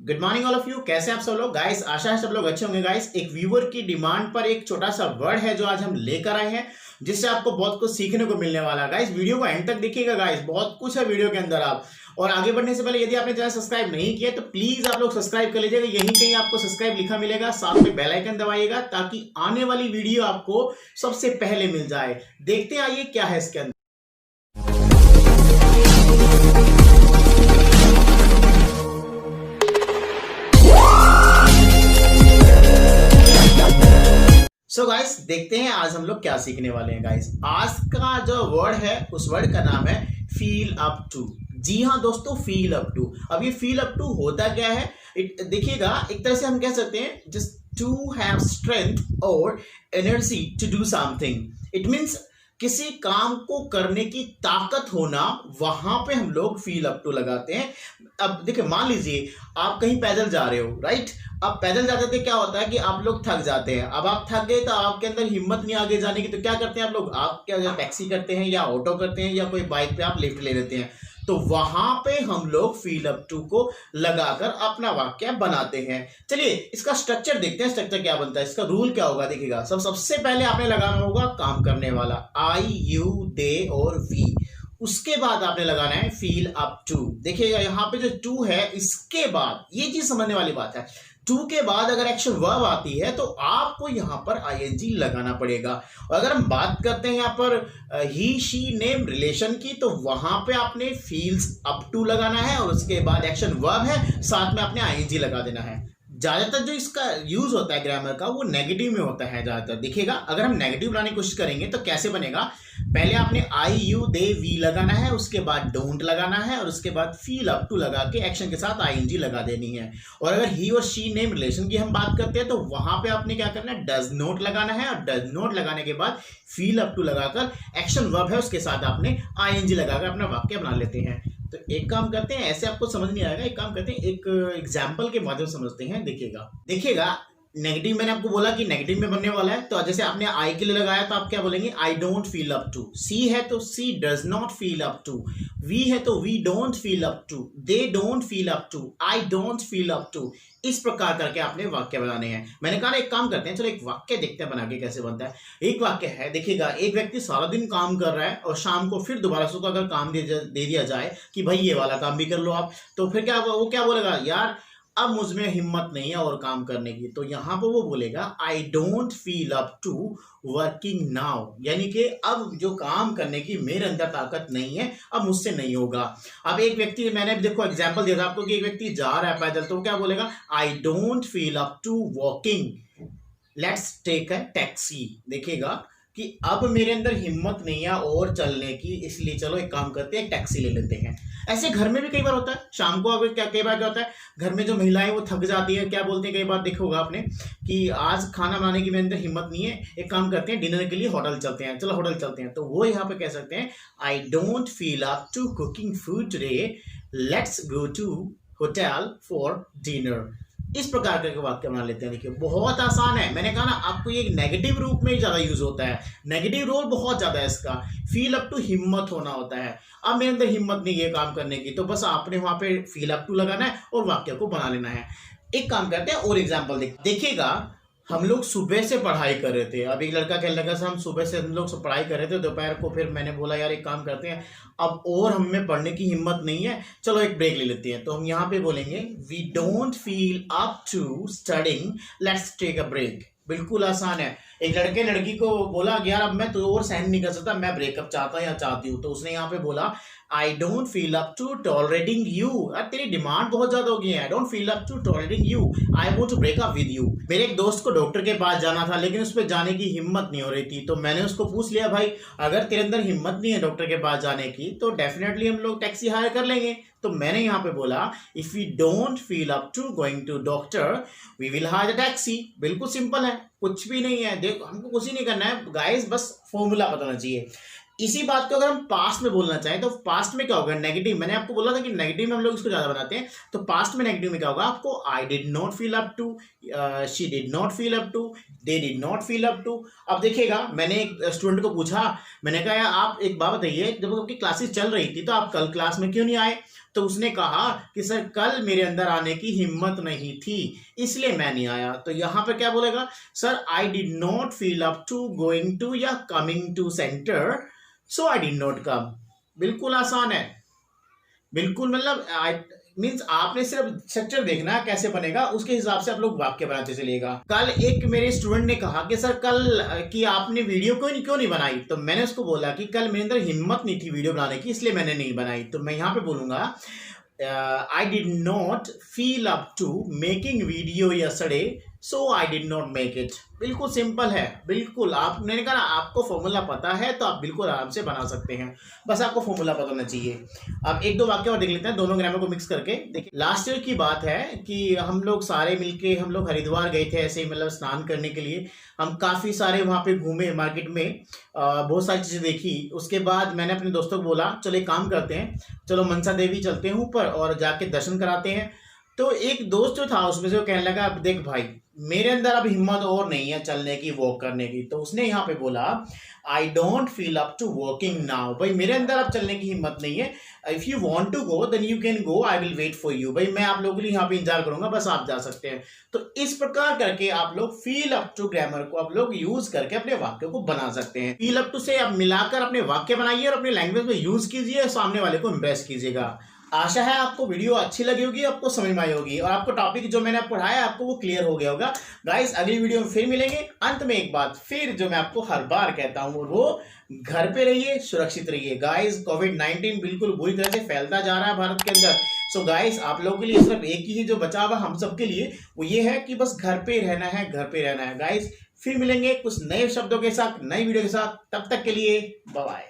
Good morning all of you. कैसे आप सब लोग गाइस? आशा है सब लोग अच्छे होंगे गाइस। एक व्यूअर की डिमांड पर एक छोटा सा वर्ड है जो आज हम लेकर आए हैं, जिससे आपको बहुत कुछ सीखने को मिलने वाला है गाइस। वीडियो को एंड तक देखिएगा गाइस, बहुत कुछ है वीडियो के अंदर। आप और आगे बढ़ने से पहले यदि आपने चैनल सब्सक्राइब नहीं किया तो प्लीज आप लोग सब्सक्राइब कर लीजिएगा। यहीं कहीं आपको सब्सक्राइब लिखा मिलेगा, साथ में बेल आइकन दबाइएगा ताकि आने वाली वीडियो आपको सबसे पहले मिल जाए। देखते आइए क्या है इसके अंदर। सो गाइस, देखते हैं आज हम लोग क्या सीखने वाले हैं गाइस। आज का जो वर्ड है उस वर्ड का नाम है फील अप टू। जी हाँ दोस्तों, फील अप टू। अब ये फील अप टू होता क्या है देखिएगा, एक तरह से हम कह सकते हैं जस्ट टू हैव स्ट्रेंथ और energy to do something. It means किसी काम को करने की ताकत होना, वहां पे हम लोग फील अप टू लगाते हैं। अब देखिए, मान लीजिए आप कहीं पैदल जा रहे हो, राइट। अब पैदल जाते थे क्या होता है कि आप लोग थक जाते हैं। अब आप थक गए तो आपके अंदर हिम्मत नहीं आगे जाने की, तो क्या करते हैं आप लोग? आप क्या टैक्सी करते हैं या ऑटो करते हैं या कोई बाइक पे आप लिफ्ट ले लेते हैं। तो वहां पे हम लोग फील अप टू को लगाकर अपना वाक्य बनाते हैं। चलिए इसका स्ट्रक्चर देखते हैं, स्ट्रक्चर क्या बनता है, इसका रूल क्या होगा। देखिएगा, सबसे पहले आपने लगाना होगा काम करने वाला आई, यू, दे और वी। उसके बाद आपने लगाना है फील अप टू। देखिएगा यहाँ पे जो टू है, इसके बाद ये चीज समझने वाली बात है, टू के बाद अगर एक्शन वर्ब आती है तो आपको यहां पर आईएनजी लगाना पड़ेगा। और अगर हम बात करते हैं यहां पर ही, शी, नेम, रिलेशन की, तो वहां पे आपने फील्स अप टू लगाना है और उसके बाद एक्शन वर्ब है, साथ में आपने आईएनजी लगा देना है। ज्यादातर जो इसका यूज होता है ग्रामर का, वो नेगेटिव में होता है ज्यादातर। देखिएगा, अगर हम नेगेटिव बनाने की कोशिश करेंगे तो कैसे बनेगा? पहले आपने आई, यू, दे, वी लगाना है, उसके बाद डोंट लगाना है और उसके बाद फील अप टू लगा के एक्शन के साथ आईएनजी लगा देनी है। और अगर ही और शी, नेम, रिलेशन की हम बात करते हैं तो वहां पे आपने क्या करना है? डज नॉट लगाना है और डज नॉट लगाने के बाद फील अप टू लगाकर एक्शन वर्ब है उसके साथ आपने आईएनजी लगाकर अपना वाक्य बना लेते हैं। तो एक काम करते हैं, ऐसे आपको समझ नहीं आएगा, एक काम करते हैं, एक एग्जाम्पल के माध्यम से समझते हैं। देखिएगा नेगेटिव मैंने आपको बोला कि नेगेटिव में बनने वाला है। तो जैसे आपने आई के लिए लगाया तो आप क्या बोलेंगे? I don't feel up to. She है तो she does not feel up to. We है तो we don't feel up to. They don't feel up to. I don't feel up to. इस प्रकार करके आपने वाक्य बनाने हैं। मैंने कहा एक काम करते हैं, चलो एक वाक्य देखते हैं बना के कैसे बनता है। एक वाक्य है, देखिएगा, एक व्यक्ति सारा दिन काम कर रहा है और शाम को फिर दोबारा से अगर काम दे दिया जाए कि भाई ये वाला काम भी कर लो आप, तो फिर क्या वो क्या बोलेगा? यार अब मुझमें हिम्मत नहीं है और काम करने की। तो यहां पर वो बोलेगा I don't feel up to working now, यानी कि अब जो काम करने की मेरे अंदर ताकत नहीं है, अब मुझसे नहीं होगा। अब एक व्यक्ति, मैंने देखो एग्जांपल दिया था आपको कि एक व्यक्ति जा रहा है पैदल, तो क्या बोलेगा? I don't feel up to walking, let's take a taxi. देखिएगा कि अब मेरे अंदर हिम्मत नहीं है और चलने की, इसलिए चलो एक काम करते हैं, टैक्सी ले लेते हैं। ऐसे घर में भी कई बार होता है, शाम को अगर कई बार क्या होता है, घर में जो महिलाएं वो थक जाती है, क्या बोलते हैं, कई बार देखा होगा आपने कि आज खाना बनाने की मेरे अंदर हिम्मत नहीं है, एक काम करते हैं डिनर के लिए होटल चलते हैं, चलो होटल चलते हैं। तो वो यहाँ पे कह सकते हैं I don't feel up to cooking food today, let's go to hotel for dinner. इस प्रकार के वाक्य बना लेते हैं। देखिए बहुत आसान है, मैंने कहा ना आपको, ये नेगेटिव रूप में ज्यादा यूज होता है, नेगेटिव रोल बहुत ज्यादा है इसका। फील अप टू हिम्मत होना होता है, अब मेरे अंदर हिम्मत नहीं है काम करने की, तो बस आपने वहां पे फील अप टू लगाना है और वाक्य को बना लेना है। एक काम करते हैं और एग्जाम्पल देखिएगा, हम लोग सुबह से पढ़ाई कर रहे थे। अब एक लड़का कहने लगा हम सुबह से हम लोग पढ़ाई कर रहे थे, दोपहर को फिर मैंने बोला यार एक काम करते हैं, अब और हमें पढ़ने की हिम्मत नहीं है, चलो एक ब्रेक ले लेते हैं। तो हम यहाँ पे बोलेंगे we don't feel up to studying, let's take a break. बिल्कुल आसान है। एक लड़के लड़की को बोला यार अब मैं तो और सहन नहीं कर सकता, मैं ब्रेकअप चाहता या चाहती हूँ। तो उसने यहाँ पे बोला I don't feel up to tolerating you. यार तेरी डिमांड बहुत ज्यादा हो गई है, I don't feel up to tolerating you, I want to break up with you. मेरे एक दोस्त को डॉक्टर के पास जाना था, लेकिन उस पर जाने की हिम्मत नहीं हो रही थी। तो मैंने उसको पूछ लिया, भाई अगर तेरे अंदर हिम्मत नहीं है डॉक्टर के पास जाने की तो डेफिनेटली हम लोग टैक्सी हायर कर लेंगे। तो मैंने यहाँ पे बोला if we don't feel up to going to doctor we will hire a taxi. बिल्कुल सिंपल है, कुछ भी नहीं है। देखो हमको कुछ ही नहीं करना है गाइस, बस फॉर्मूला बताना चाहिए। इसी बात को अगर हम पास्ट में बोलना चाहें तो पास्ट में क्या होगा? नेगेटिव। मैंने आपको बोला था कि नेगेटिव में हम लोग इसको ज्यादा बनाते हैं, तो पास्ट में नेगेटिव में क्या होगा? आपको I did not feel up to, she did not feel up to, they did not feel up to. अब देखिएगा, मैंने एक स्टूडेंट को पूछा, मैंने कहा आप एक बात बताइए, जब आपकी क्लासेस चल रही थी तो आप कल क्लास में क्यों नहीं आए? तो उसने कहा कि सर कल मेरे अंदर आने की हिम्मत नहीं थी इसलिए मैं नहीं आया। तो यहाँ पे क्या बोलेगा, sir I did not feel up to going to या coming to centre so I did not come. बिल्कुल आसान है, बिल्कुल मतलब मीन्स आपने सिर्फ स्ट्रक्चर देखना है कैसे बनेगा, उसके हिसाब से आप लोग वाक्य बनाते चलिएगा। कल एक मेरे स्टूडेंट ने कहा कि सर कल की आपने वीडियो क्यों नहीं बनाई, तो मैंने उसको बोला कि कल मेरे अंदर हिम्मत नहीं थी वीडियो बनाने की इसलिए मैंने नहीं बनाई। तो मैं यहाँ पे बोलूंगा I did not feel up to making video yesterday so I did not make it. बिल्कुल सिंपल है, बिल्कुल आपने कहा ना आपको फॉर्मूला पता है तो आप बिल्कुल आराम से बना सकते हैं, बस आपको फॉर्मूला पता होना चाहिए। अब एक दो वाक्य और देख लेते हैं दोनों ग्रामर को मिक्स करके। देखिए लास्ट ईयर की बात है कि हम लोग सारे मिलके हम लोग हरिद्वार गए थे ऐसे ही मतलब स्नान करने के लिए। हम काफ़ी सारे वहाँ पे घूमे मार्केट में, बहुत सारी चीज़ें देखी। उसके बाद मैंने अपने दोस्तों को बोला चलो एक काम करते हैं, चलो मनसा देवी चलते हैं ऊपर और जाके दर्शन कराते हैं। तो एक दोस्त जो था उसमें से वो कहने लगा देख भाई मेरे अंदर अब हिम्मत और नहीं है चलने की वॉक करने की। तो उसने यहाँ पे बोला I don't feel up to walking now. भाई मेरे अंदर अब चलने की हिम्मत नहीं है, if you want to go then you can go, I will wait for you. भाई मैं आप लोगों के लिए यहाँ पे इंतजार करूंगा, बस आप जा सकते हैं। तो इस प्रकार करके आप लोग फील अप टू ग्रामर को आप लोग यूज करके अपने वाक्य को बना सकते हैं। फील अप टू से आप मिलाकर अपने वाक्य बनाइए और अपने लैंग्वेज में यूज कीजिए और सामने वाले को इम्प्रेस कीजिएगा। आशा है आपको वीडियो अच्छी लगी होगी, आपको समझ में आई होगी और आपको टॉपिक जो मैंने पढ़ाया आपको वो क्लियर हो गया होगा। गाइस अगली वीडियो में फिर मिलेंगे। अंत में एक बात फिर जो मैं आपको हर बार कहता हूँ वो घर पे रहिए, सुरक्षित रहिए। गाइस कोविड-19 बिल्कुल बुरी तरह से फैलता जा रहा है भारत के अंदर। सो गाइस आप लोगों के लिए सिर्फ एक ही जो बचाव है हम सब के लिए वो ये है कि बस घर पे रहना है, घर पे रहना है। गाइस फिर मिलेंगे कुछ नए शब्दों के साथ, नई वीडियो के साथ, तब तक के लिए बाय बाय।